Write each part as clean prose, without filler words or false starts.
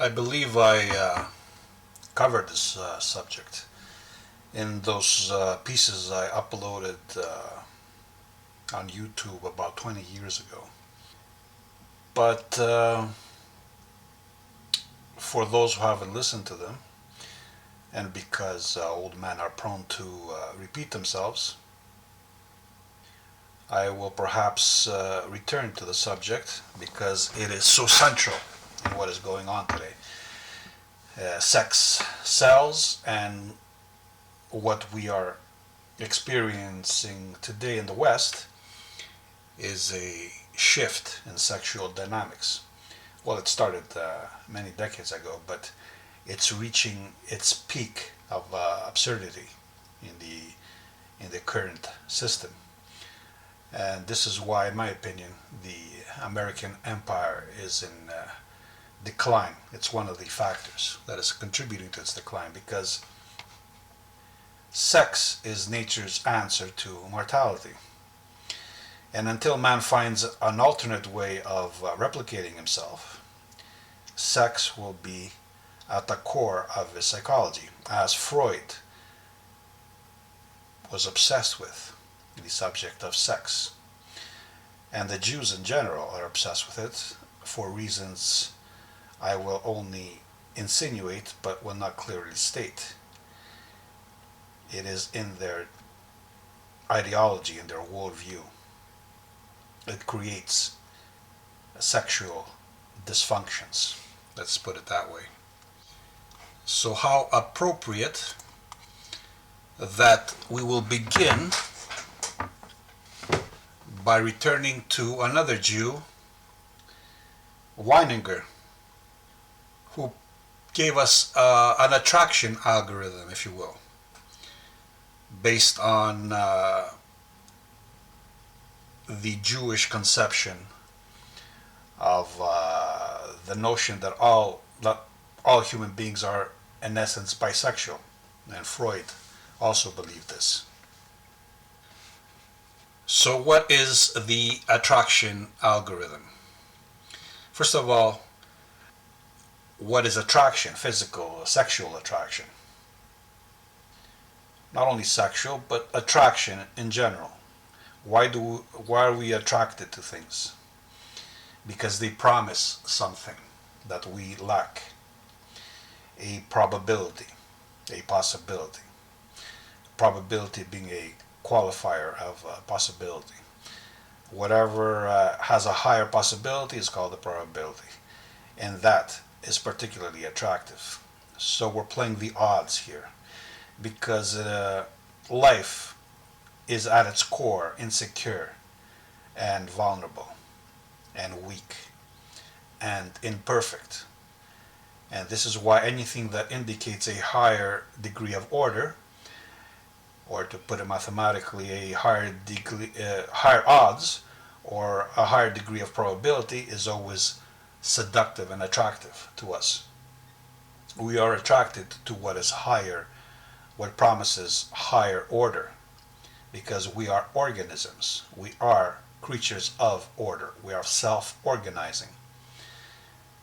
I believe I covered this subject in those pieces I uploaded on YouTube about 20 years ago. But for those who haven't listened to them, and because old men are prone to repeat themselves, I will perhaps return to the subject because it is so central in what is going on today. Sex sells, and what we are experiencing today in the West is a shift in sexual dynamics. Well, it started many decades ago, but it's reaching its peak of absurdity in the current system. And this is why, in my opinion, the American empire is in decline. It's one of the factors that is contributing to its decline because sex is nature's answer to mortality. And until man finds an alternate way of replicating himself, sex will be at the core of his psychology, as Freud was obsessed with the subject of sex. And the Jews in general are obsessed with it for reasons I will only insinuate but will not clearly state. It is in their ideology, in their worldview. It creates sexual dysfunctions. Let's put it that way. So, how appropriate that we will begin by returning to another Jew, Weininger, who gave us an attraction algorithm, if you will, based on the Jewish conception of the notion that all human beings are in essence bisexual, and Freud also believed this. So what is the attraction algorithm? First of all, what is attraction? Physical, sexual attraction. Not only sexual, but attraction in general. Why are we attracted to things? Because they promise something that we lack. A probability, a possibility. Probability being a qualifier of possibility. Whatever has a higher possibility is called a probability. And that is particularly attractive. So we're playing the odds here because life is at its core insecure and vulnerable and weak and imperfect. And this is why anything that indicates a higher degree of order, or to put it mathematically, a higher odds or a higher degree of probability is always seductive and attractive to us. We are attracted to what is higher, what promises higher order, because we are organisms. We are creatures of order. We are self-organizing.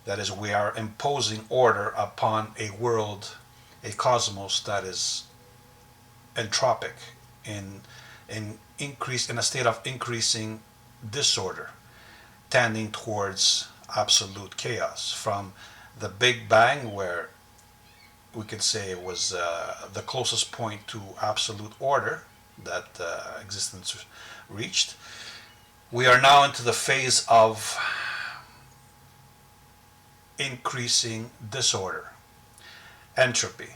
That is, we are imposing order upon a world, a cosmos that is entropic, in a state of increasing disorder, tending towards absolute chaos. From the Big Bang, where we could say it was the closest point to absolute order that existence reached, we are now into the phase of increasing disorder, entropy,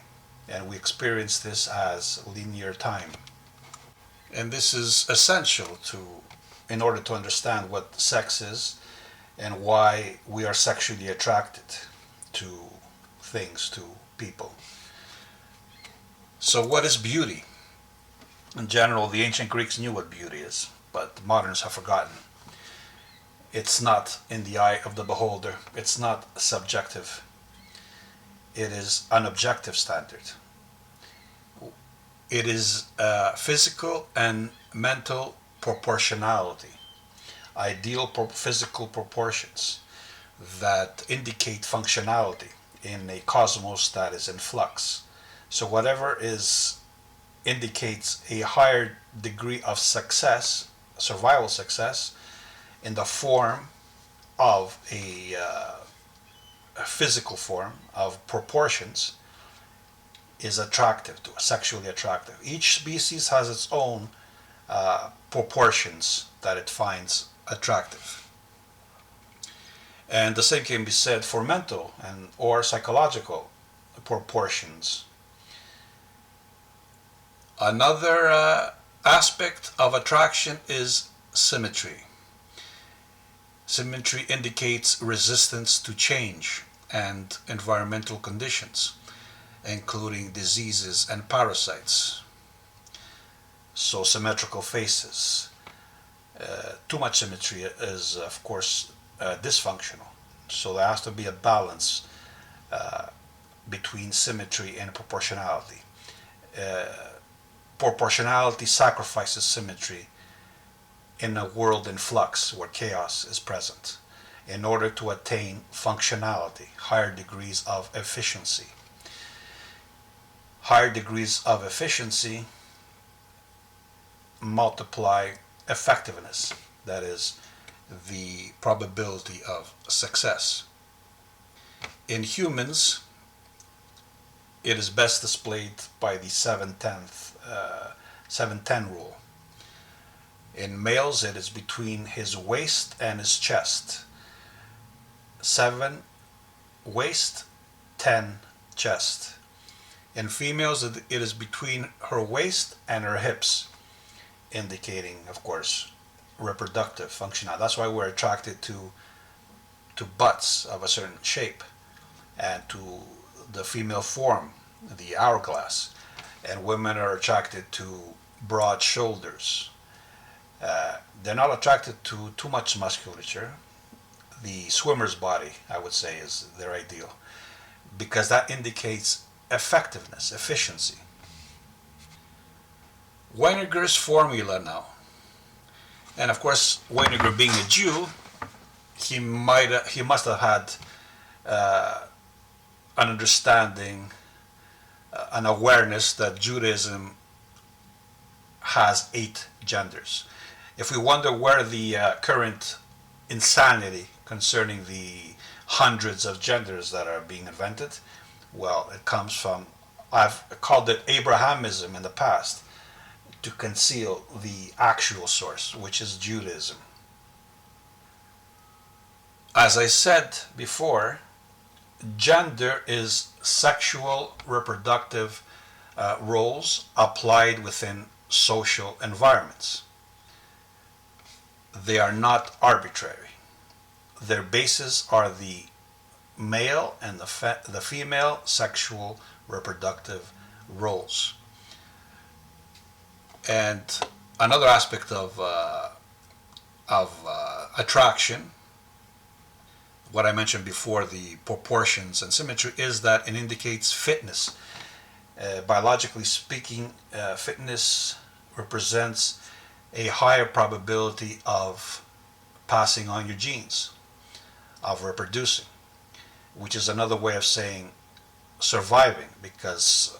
and we experience this as linear time. And this is essential in order to understand what sex is and why we are sexually attracted to things, to people. So what is beauty? In general, the ancient Greeks knew what beauty is, but moderns have forgotten. It's not in the eye of the beholder. It's not subjective. It is an objective standard. It is physical and mental proportionality, ideal physical proportions that indicate functionality in a cosmos that is in flux. So whatever is indicates a higher degree of success, survival success, in the form of a physical form of proportions, is attractive to us, sexually attractive. Each species has its own proportions that it finds attractive. And the same can be said for mental and or psychological proportions. Another aspect of attraction is symmetry. Symmetry indicates resistance to change and environmental conditions, including diseases and parasites. So symmetrical faces. Too much symmetry is, of course, dysfunctional. So there has to be a balance between symmetry and proportionality. Proportionality sacrifices symmetry in a world in flux where chaos is present in order to attain functionality, higher degrees of efficiency. Higher degrees of efficiency multiply effectiveness, that is, the probability of success. In humans, it is best displayed by the 7-10 rule. In males, it is between his waist and his chest. 7 waist, 10 chest. In females, it is between her waist and her hips, indicating, of course, reproductive functionality. That's why we're attracted to butts of a certain shape and to the female form, the hourglass. And women are attracted to broad shoulders. They're not attracted to too much musculature. The swimmer's body, I would say, is their ideal, because that indicates effectiveness, efficiency. Weinberger's formula now. And of course, Weinberger being a Jew, he must have had an understanding, an awareness that Judaism has 8 genders. If we wonder where the current insanity concerning the hundreds of genders that are being invented, well, it comes from, I've called it Abrahamism in the past, to conceal the actual source, which is Judaism. As I said before, gender is sexual reproductive roles applied within social environments. They are not arbitrary. Their bases are the male and the female sexual reproductive roles. And another aspect of attraction, what I mentioned before, the proportions and symmetry, is that it indicates fitness. Biologically speaking, fitness represents a higher probability of passing on your genes, of reproducing, which is another way of saying surviving, because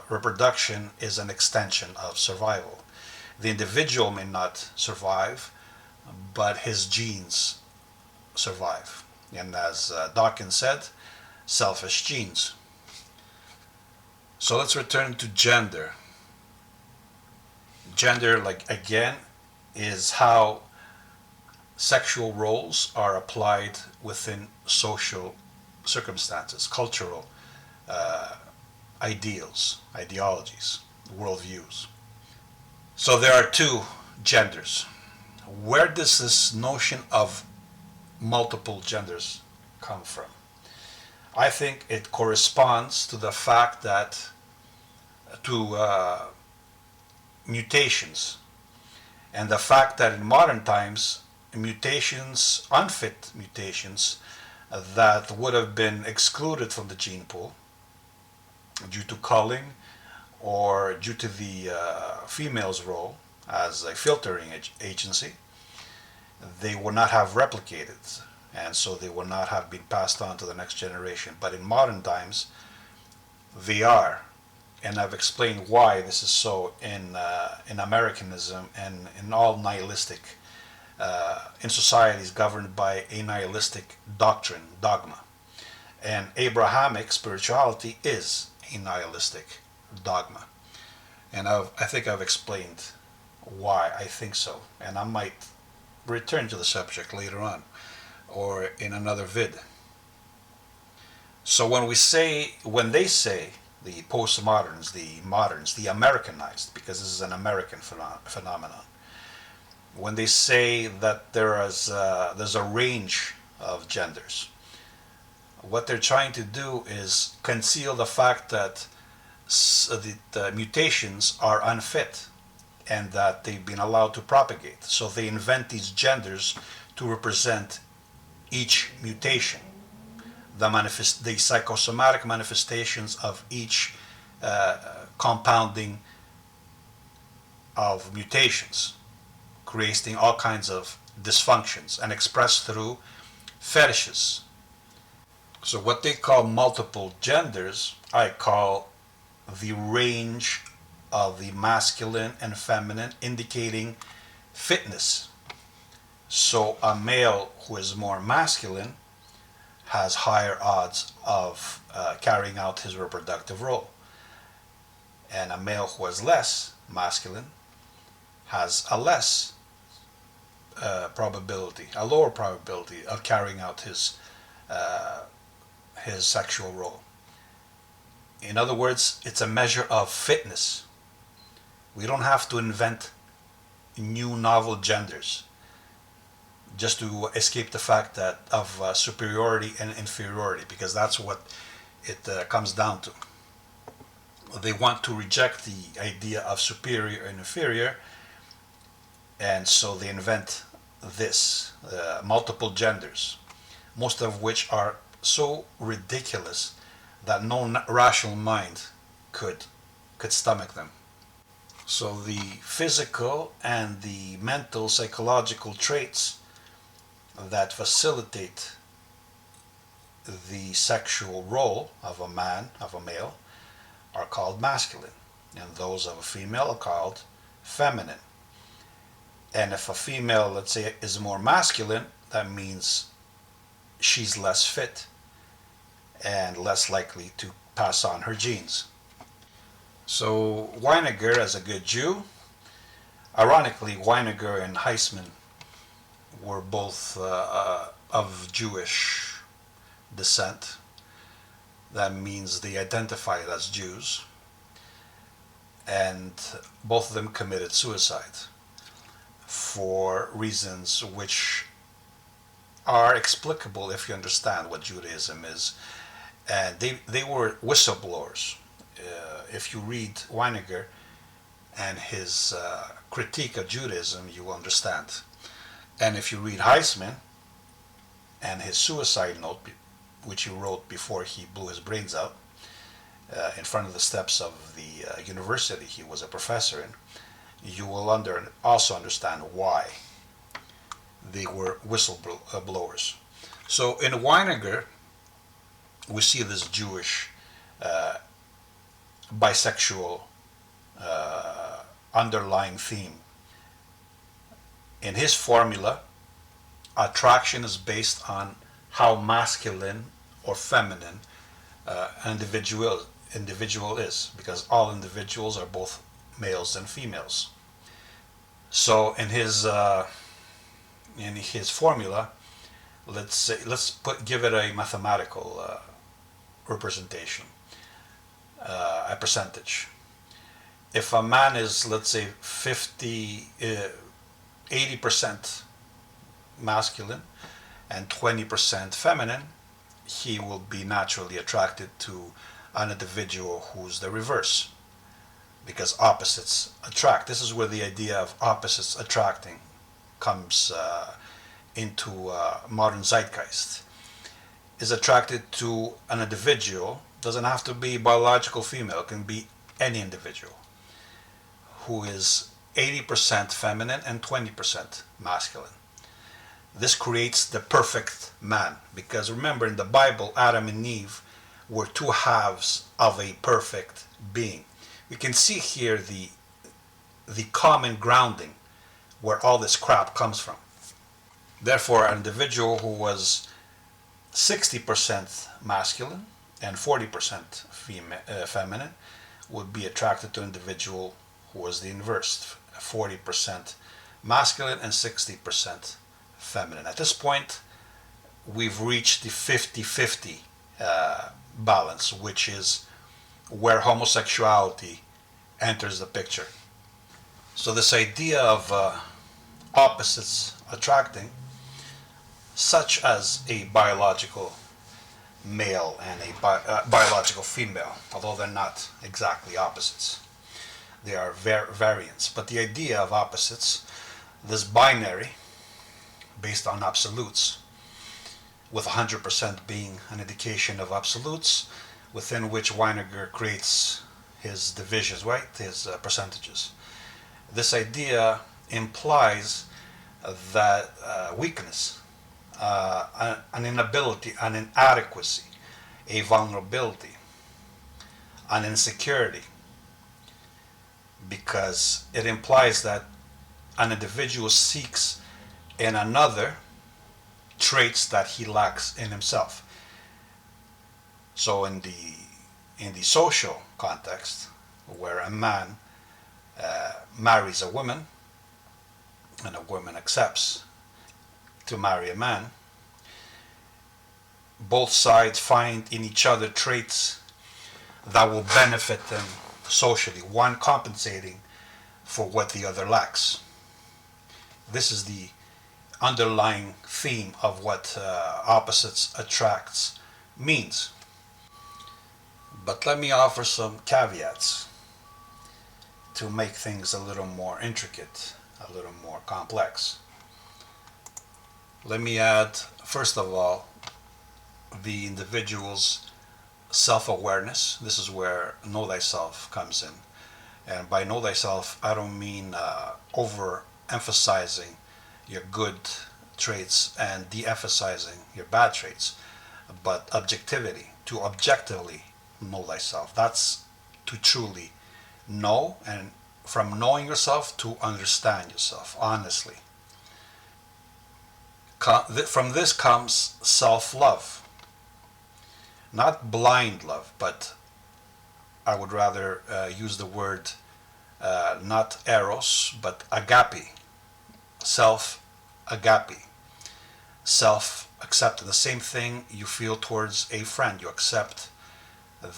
reproduction is an extension of survival. The individual may not survive, but his genes survive. And as Dawkins said, selfish genes. So let's return to gender. Gender, like again, is how sexual roles are applied within social circumstances, cultural ideals, ideologies, worldviews. So there are 2 genders. Where does this notion of multiple genders come from? I think it corresponds to the fact that mutations, and the fact that in modern times mutations, unfit mutations that would have been excluded from the gene pool due to culling or due to the female's role as a filtering agency, they would not have replicated. and so they will not have been passed on to the next generation. But in modern times, they are, and I've explained why this is so in Americanism and in all nihilistic in societies governed by a nihilistic doctrine, dogma. And Abrahamic spirituality is a nihilistic dogma. And I think I've explained why I think so. And I might return to the subject later on or in another vid. So when they say, the postmoderns, the moderns, the Americanized, because this is an American phenomenon, when they say that there's a range of genders, what they're trying to do is conceal the fact that the mutations are unfit and that they've been allowed to propagate. So they invent these genders to represent each mutation, the psychosomatic manifestations of each compounding of mutations, creating all kinds of dysfunctions and expressed through fetishes. So what they call multiple genders, I call the range of the masculine and feminine, indicating fitness. So a male who is more masculine has higher odds of carrying out his reproductive role, and a male who is less masculine has a lower probability of carrying out his sexual role. In other words, it's a measure of fitness. We don't have to invent new novel genders just to escape the fact that of superiority and inferiority, because that's what it comes down to. They want to reject the idea of superior and inferior, and so they invent this multiple genders, most of which are so ridiculous that no rational mind could stomach them. So the physical and the mental psychological traits that facilitate the sexual role of a man, of a male, are called masculine, and those of a female are called feminine. And if a female, let's say, is more masculine, that means she's less fit and less likely to pass on her genes. So Weiniger, as a good Jew, ironically, Weiniger and Heisman were both of Jewish descent. That means they identified as Jews, and both of them committed suicide for reasons which are explicable if you understand what Judaism is. And they were whistleblowers. If you read Weiniger and his critique of Judaism, you will understand. And if you read Heisman and his suicide note, which he wrote before he blew his brains out in front of the steps of the university he was a professor in, you will also understand why they were whistleblowers. So in Weiniger, we see this Jewish bisexual underlying theme. In his formula, attraction is based on how masculine or feminine an individual is, because all individuals are both males and females. So in his formula, give it a mathematical representation, a percentage. If a man is, let's say, 80% masculine and 20% feminine, he will be naturally attracted to an individual who's the reverse, because opposites attract. This is where the idea of opposites attracting comes into modern zeitgeist. Is attracted to an individual, doesn't have to be biological female, it can be any individual who is 80% feminine and 20% masculine. This creates the perfect man, because remember, in the Bible, Adam and Eve were two halves of a perfect being. We can see here the common grounding where all this crap comes from. Therefore, an individual who was 60% masculine and 40% feminine would be attracted to an individual who was the inverse, 40% masculine and 60% feminine. At this point, we've reached the 50-50 balance, which is where homosexuality enters the picture. So this idea of opposites attracting, such as a biological male and a biological female, although they're not exactly opposites. They are variants. But the idea of opposites, this binary based on absolutes, with 100% being an indication of absolutes, within which Weiniger creates his divisions, right? His percentages. This idea implies that weakness, an inability, an inadequacy, a vulnerability, an insecurity, because it implies that an individual seeks in another traits that he lacks in himself. So in the social context, where a man marries a woman and a woman accepts to marry a man, both sides find in each other traits that will benefit them socially, one compensating for what the other lacks. This is the underlying theme of what opposites attracts means. But let me offer some caveats to make things a little more intricate, a little more complex. Let me add, first of all, the individual's self-awareness. This is where know thyself comes in. And by know thyself, I don't mean overemphasizing your good traits and de-emphasizing your bad traits, but objectivity, to objectively know thyself. That's to truly know, and from knowing yourself to understand yourself honestly. From this comes self-love. Not blind love, but I would rather use the word not eros, but agape. Self-agape. Self-acceptance. The same thing you feel towards a friend. You accept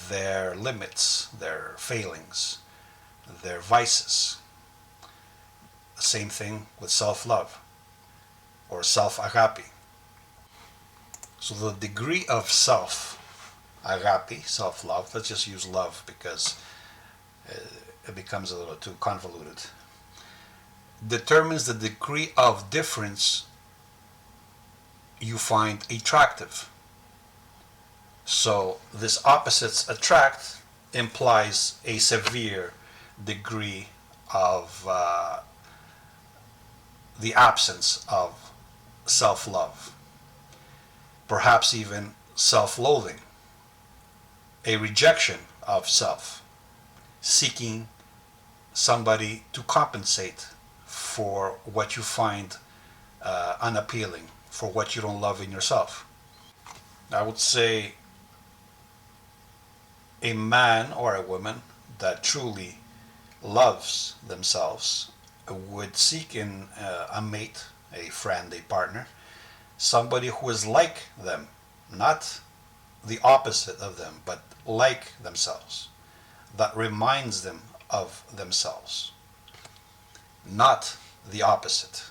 their limits, their failings, their vices. The same thing with self-love or self-agape. So the degree of self-agape, self-love, let's just use love because it becomes a little too convoluted, determines the degree of difference you find attractive. So this opposites attract implies a severe degree of the absence of self-love, perhaps even self-loathing, a rejection of self, seeking somebody to compensate for what you find unappealing, for what you don't love in yourself. I would say a man or a woman that truly loves themselves would seek in a mate, a friend, a partner, somebody who is like them, not the opposite of them, but like themselves, that reminds them of themselves, not the opposite,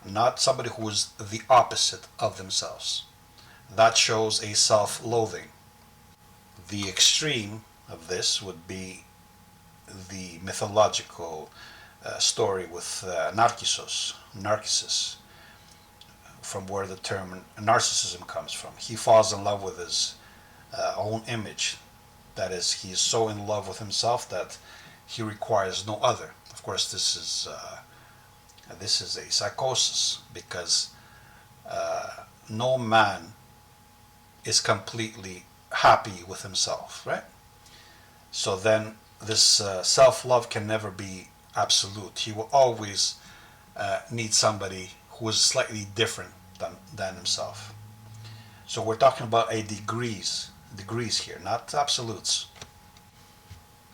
not somebody who is the opposite of themselves. That shows a self-loathing. The extreme of this would be the mythological story with Narcissus, from where the term narcissism comes from. He falls in love with his own image. That is, he is so in love with himself that he requires no other. Of course, this is a psychosis, because No man is completely happy with himself, right? So then this self-love can never be absolute. He will always need somebody who is slightly different than himself. So we're talking about a degrees here, not absolutes.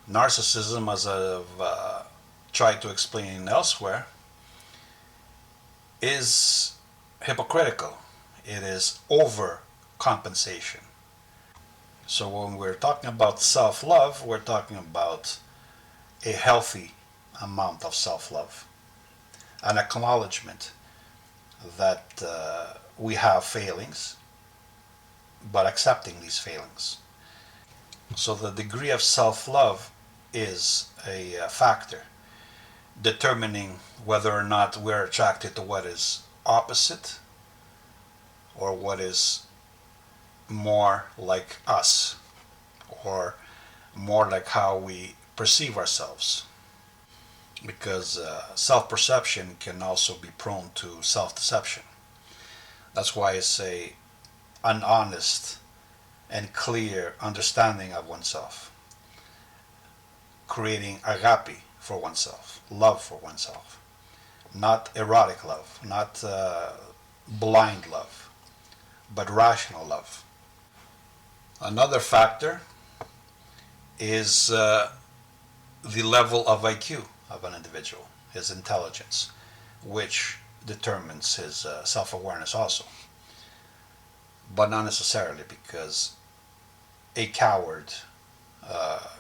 Narcissism, as I've tried to explain elsewhere, is hypocritical. It is overcompensation. So when we're talking about self-love, we're talking about a healthy amount of self-love, an acknowledgement that we have failings, but accepting these failings. So the degree of self-love is a factor determining whether or not we're attracted to what is opposite or what is more like us or more like how we perceive ourselves. Because self-perception can also be prone to self-deception. That's why I say an honest and clear understanding of oneself, creating agape for oneself, love for oneself, not erotic love, not blind love, but rational love. Another factor is the level of IQ of an individual, his intelligence, which determines his self-awareness also. But not necessarily, because a coward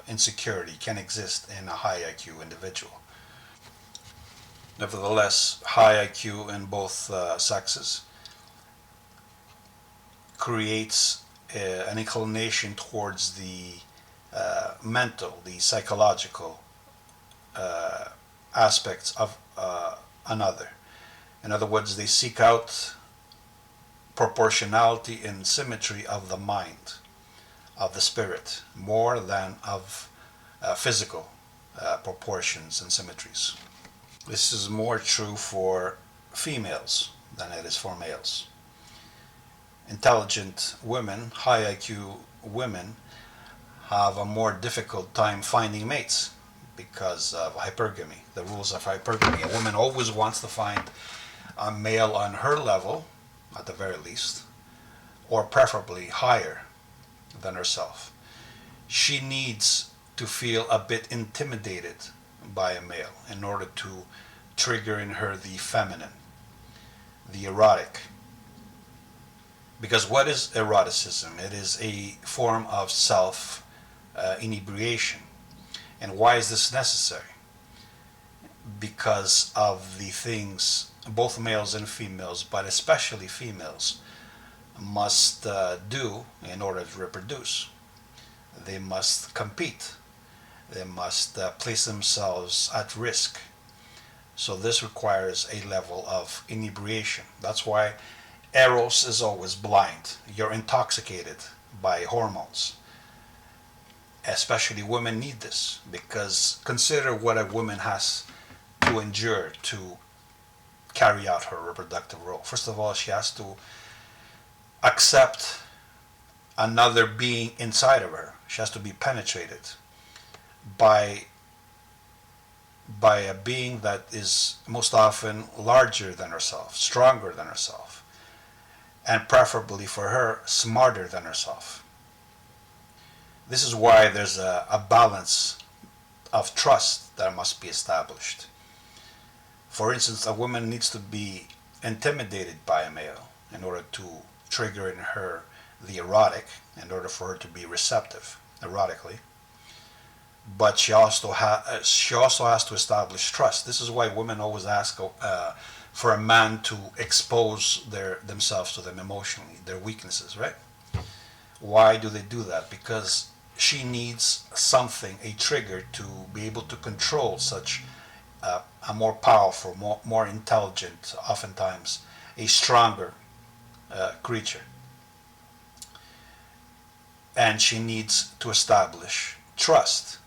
insecurity can exist in a high IQ individual. Nevertheless, high IQ in both sexes creates an inclination towards the mental, the psychological aspects of another. In other words, they seek out proportionality and symmetry of the mind, of the spirit, more than of physical proportions and symmetries. This is more true for females than it is for males. Intelligent women, high IQ women, have a more difficult time finding mates because of hypergamy, the rules of hypergamy. A woman always wants to find a male on her level, at the very least, or preferably higher than herself. She needs to feel a bit intimidated by a male in order to trigger in her the feminine, the erotic. Because what is eroticism? It is a form of self inebriation. And why is this necessary? Because of the things both males and females, but especially females, must do in order to reproduce. They must compete. They must place themselves at risk. So this requires a level of inebriation. That's why Eros is always blind. You're intoxicated by hormones. Especially women need this, because consider what a woman has to endure to carry out her reproductive role. First of all, she has to accept another being inside of her. She has to be penetrated by a being that is most often larger than herself, stronger than herself, and preferably for her, smarter than herself. This is why there's a balance of trust that must be established. For instance, a woman needs to be intimidated by a male in order to trigger in her the erotic, in order for her to be receptive erotically. But she also has to establish trust. This is why women always ask for a man to expose themselves to them emotionally, their weaknesses, right? Why do they do that? Because she needs something, a trigger, to be able to control such a more powerful, more intelligent, oftentimes a stronger creature. And she needs to establish trust.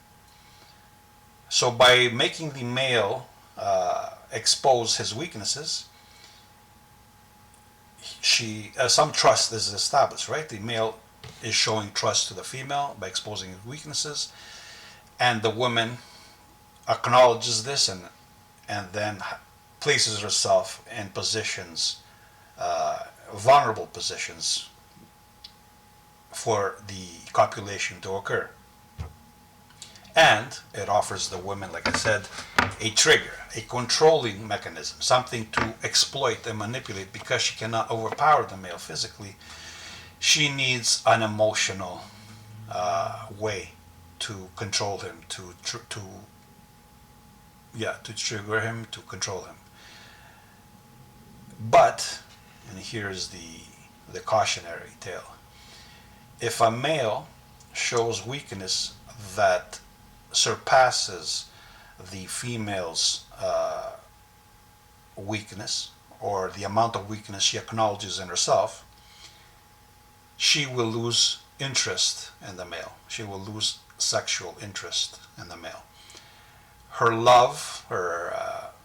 So by making the male expose his weaknesses, some trust is established, right? The male is showing trust to the female by exposing his weaknesses, and the woman acknowledges this and then places herself in positions, vulnerable positions, for the copulation to occur. And it offers the woman, like I said, a trigger, a controlling mechanism, something to exploit and manipulate because she cannot overpower the male physically. She needs an emotional way to control him, to trigger him, to control him. But, and here's the cautionary tale, if a male shows weakness that surpasses the female's weakness, or the amount of weakness she acknowledges in herself, she will lose interest in the male. She will lose sexual interest in the male. Her love, her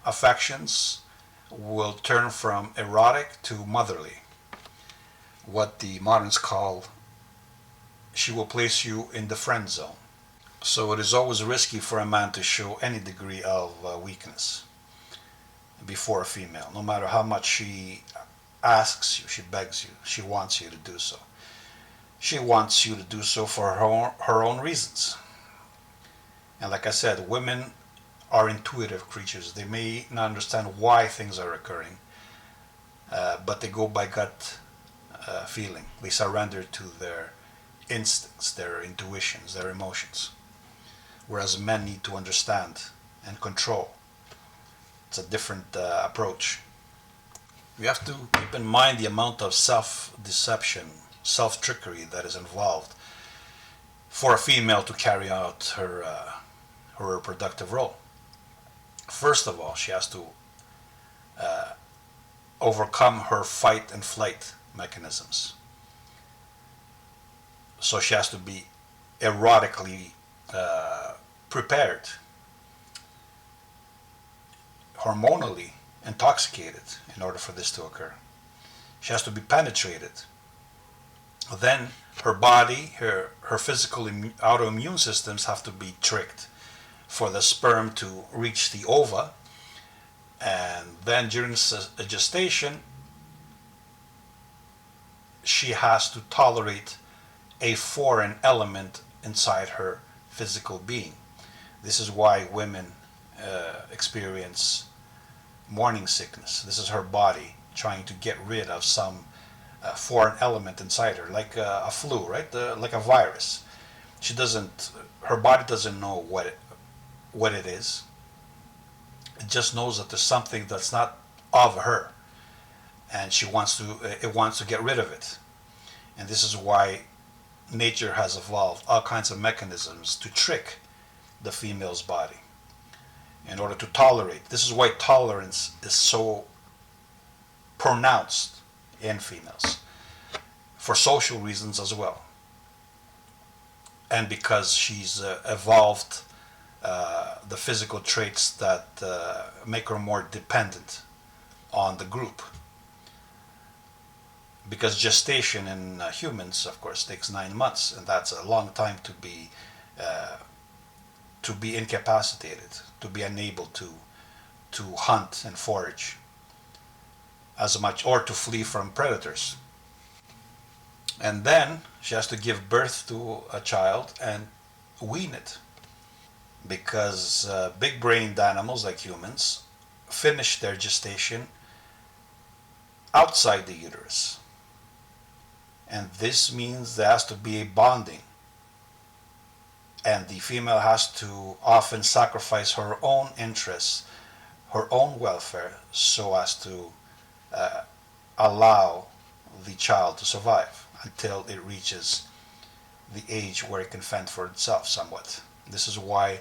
affections will turn from erotic to motherly. What the moderns call, she will place you in the friend zone. So it is always risky for a man to show any degree of weakness before a female, no matter how much she asks you, she begs you, she wants you to do so. She wants you to do so for her own reasons. And like I said, women are intuitive creatures. They may not understand why things are occurring, but they go by gut feeling. They surrender to their instincts, their intuitions, their emotions. Whereas men need to understand and control. It's a different approach. We have to keep in mind the amount of self-deception, self-trickery that is involved for a female to carry out her reproductive role. First of all, she has to overcome her fight and flight mechanisms. So she has to be erotically prepared, hormonally intoxicated in order for this to occur. She has to be penetrated. Then her body, her physical autoimmune systems have to be tricked for the sperm to reach the ova. And then during gestation, she has to tolerate a foreign element inside her physical being. This is why women experience morning sickness. This is her body trying to get rid of some foreign element inside her, like a flu, right? Like a virus. Her body doesn't know what it is. It just knows that there's something that's not of her, and it wants to get rid of it. And this is why nature has evolved all kinds of mechanisms to trick the female's body in order to tolerate. This is why tolerance is so pronounced in females, for social reasons as well, and because she's evolved the physical traits that make her more dependent on the group. Because gestation in humans, of course, takes 9 months, and that's a long time to be incapacitated, to be unable to hunt and forage as much, or to flee from predators. And then she has to give birth to a child and wean it, because big-brained animals like humans finish their gestation outside the uterus. And this means there has to be a bonding. And the female has to often sacrifice her own interests, her own welfare, so as to allow the child to survive until it reaches the age where it can fend for itself somewhat. This is why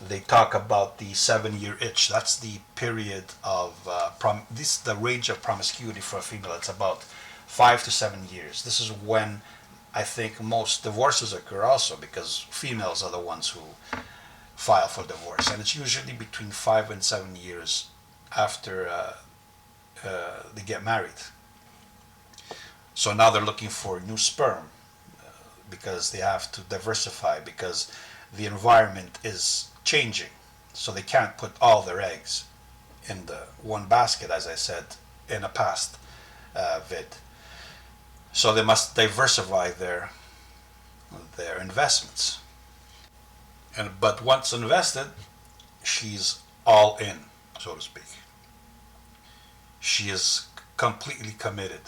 they talk about the 7-year itch. That's the period of this is the range of promiscuity for a female. It's about 5 to 7 years. This is when I think most divorces occur also, because females are the ones who file for divorce, and it's usually between 5 and 7 years after they get married. So now they're looking for new sperm because they have to diversify because the environment is changing. So they can't put all their eggs in the one basket, as I said in a past vid. So they must diversify their investments. But once invested, she's all in, so to speak. She is completely committed.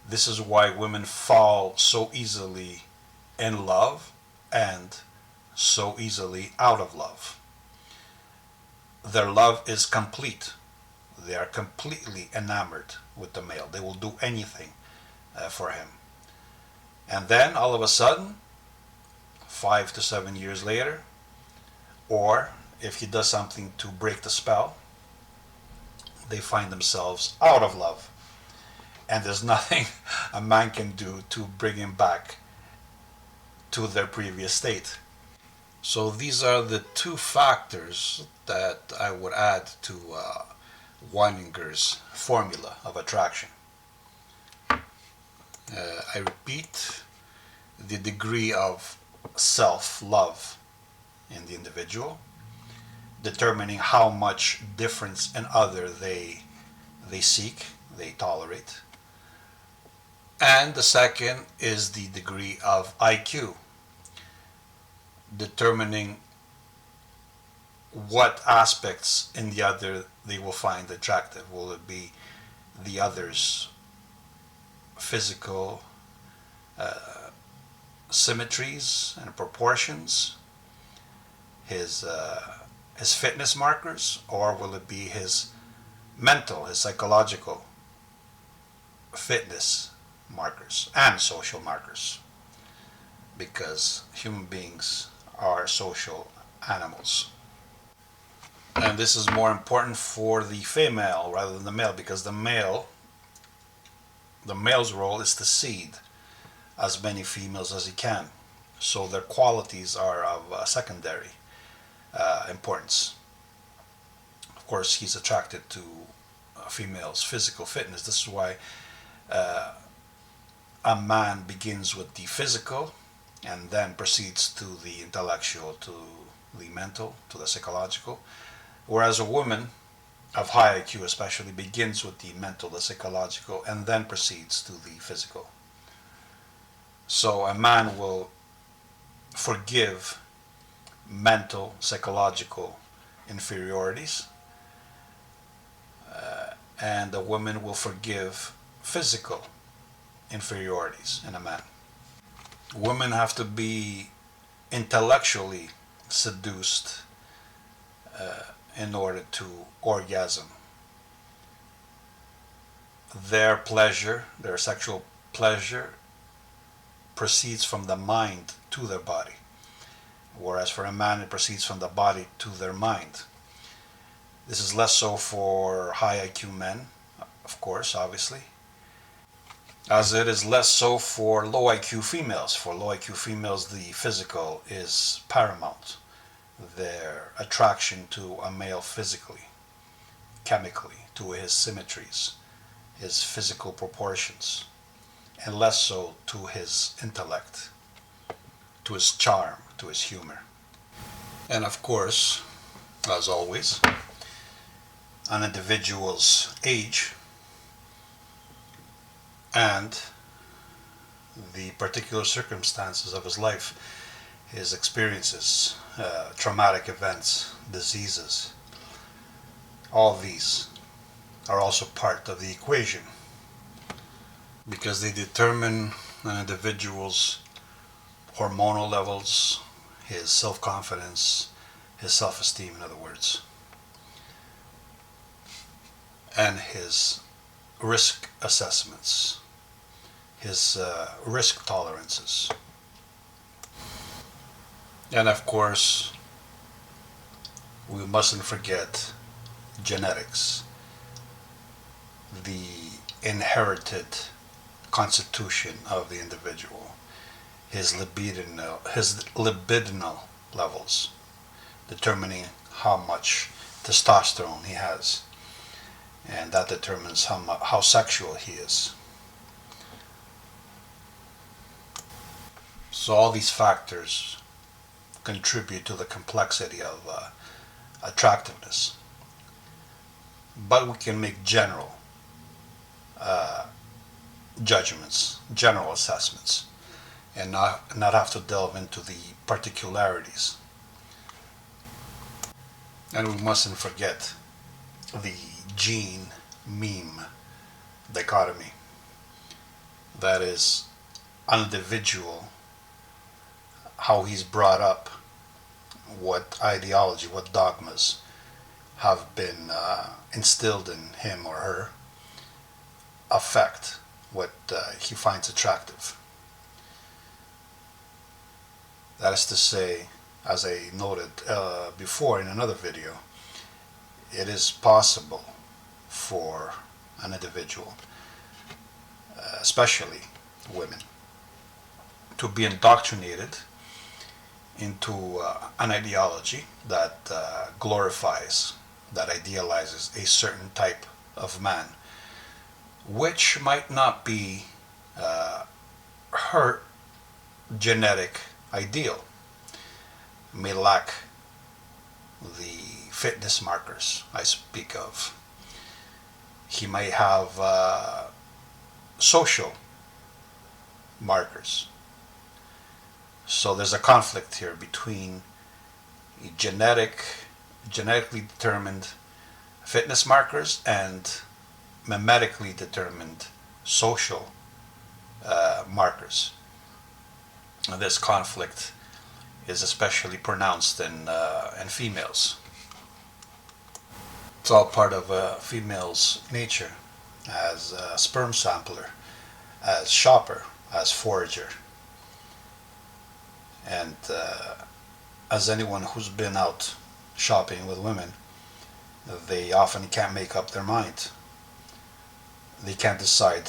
This is why women fall so easily in love and so easily out of love. Their love is complete. They are completely enamored with the male. They will do anything for him. And then all of a sudden, 5 to 7 years later, or if he does something to break the spell, they find themselves out of love. And there's nothing a man can do to bring him back to their previous state. So these are the two factors that I would add to Weininger's formula of attraction. I repeat, the degree of self-love in the individual, determining how much difference in other they seek, they tolerate. And the second is the degree of IQ, determining what aspects in the other they will find attractive. Will it be the other's physical symmetries and proportions, his fitness markers, or will it be his mental, his psychological fitness markers and social markers? Because human beings are social animals. And this is more important for the female rather than the male, because the male's role is to seed as many females as he can. So their qualities are of secondary importance. Of course, he's attracted to a female's physical fitness. This is why a man begins with the physical and then proceeds to the intellectual, to the mental, to the psychological. Whereas a woman of high IQ especially begins with the mental, the psychological, and then proceeds to the physical. So a man will forgive mental, psychological inferiorities, and a woman will forgive physical inferiorities in a man. Women have to be intellectually seduced in order to orgasm. Their pleasure, their sexual pleasure, proceeds from the mind to their body, whereas for a man it proceeds from the body to their mind. This is less so for high IQ men, of course, obviously, as it is less so for low IQ females. For low IQ females, the physical is paramount. Their attraction to a male physically, chemically, to his symmetries, his physical proportions, and less so to his intellect, to his charm, to his humor. And of course, as always, an individual's age and the particular circumstances of his life, his experiences, traumatic events, diseases, all these are also part of the equation, because they determine an individual's hormonal levels, his self-confidence, his self-esteem, in other words, and his risk assessments, his risk tolerances. And of course, we mustn't forget genetics, the inherited constitution of the individual, his libidinal levels, determining how much testosterone he has, and that determines how sexual he is. So all these factors contribute to the complexity of attractiveness. But we can make general judgments, general assessments, and not have to delve into the particularities. And we mustn't forget the gene meme dichotomy. That is, an individual, how he's brought up, what ideology, what dogmas have been instilled in him or her, affect what he finds attractive. That is to say, as I noted before in another video, it is possible for an individual, especially women, to be indoctrinated into an ideology that glorifies, that idealizes a certain type of man, which might not be her genetic ideal, may lack the fitness markers I speak of. He may have social markers. So there's a conflict here between genetically determined fitness markers and memetically determined social markers. And this conflict is especially pronounced in females. It's all part of a female's nature as a sperm sampler, as shopper, as forager. And as anyone who's been out shopping with women, they often can't make up their mind. They can't decide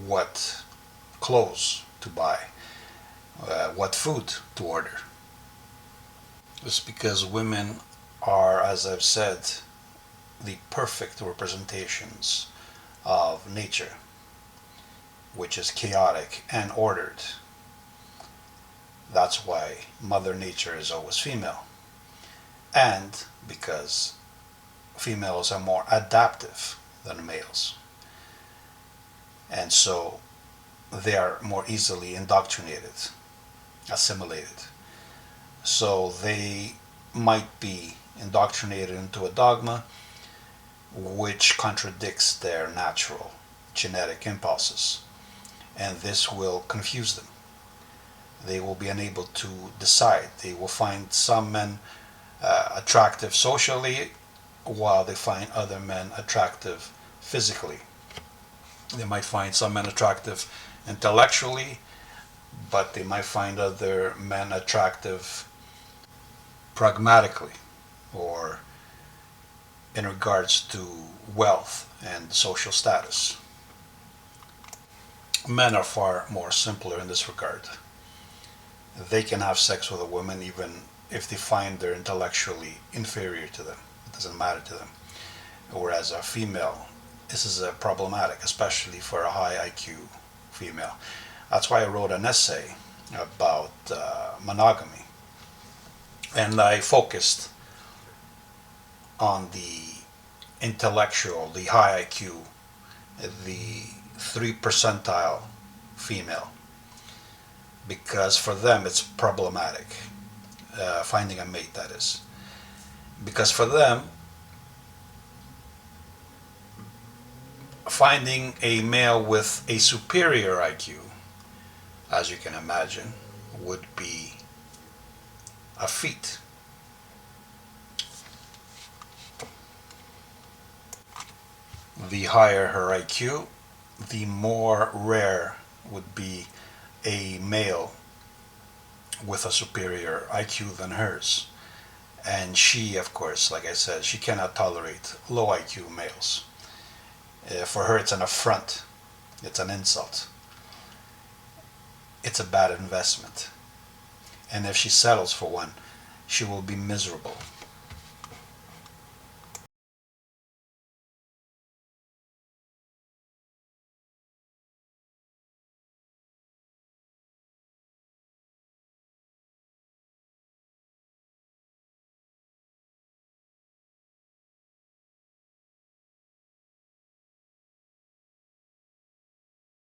what clothes to buy, what food to order. It's because women are, as I've said, the perfect representations of nature, which is chaotic and ordered. That's why Mother Nature is always female. And because females are more adaptive than males. And so they are more easily indoctrinated, assimilated. So they might be indoctrinated into a dogma which contradicts their natural genetic impulses. And this will confuse them. They will be unable to decide. They will find some men attractive socially, while they find other men attractive physically. They might find some men attractive intellectually, but they might find other men attractive pragmatically, or in regards to wealth and social status. Men are far more simpler in this regard. They can have sex with a woman even if they find they're intellectually inferior to them. It doesn't matter to them. Whereas a female, this is problematic, especially for a high IQ female. That's why I wrote an essay about monogamy. And I focused on the intellectual, the high IQ, the 3 percentile female. Because for them it's problematic, finding a mate, that is. Because for them, finding a male with a superior IQ, as you can imagine, would be a feat. The higher her IQ, the more rare would be a male with a superior IQ than hers. And she, of course, like I said, she cannot tolerate low IQ males. For her, it's an affront. It's an insult. It's a bad investment. And if she settles for one, she will be miserable.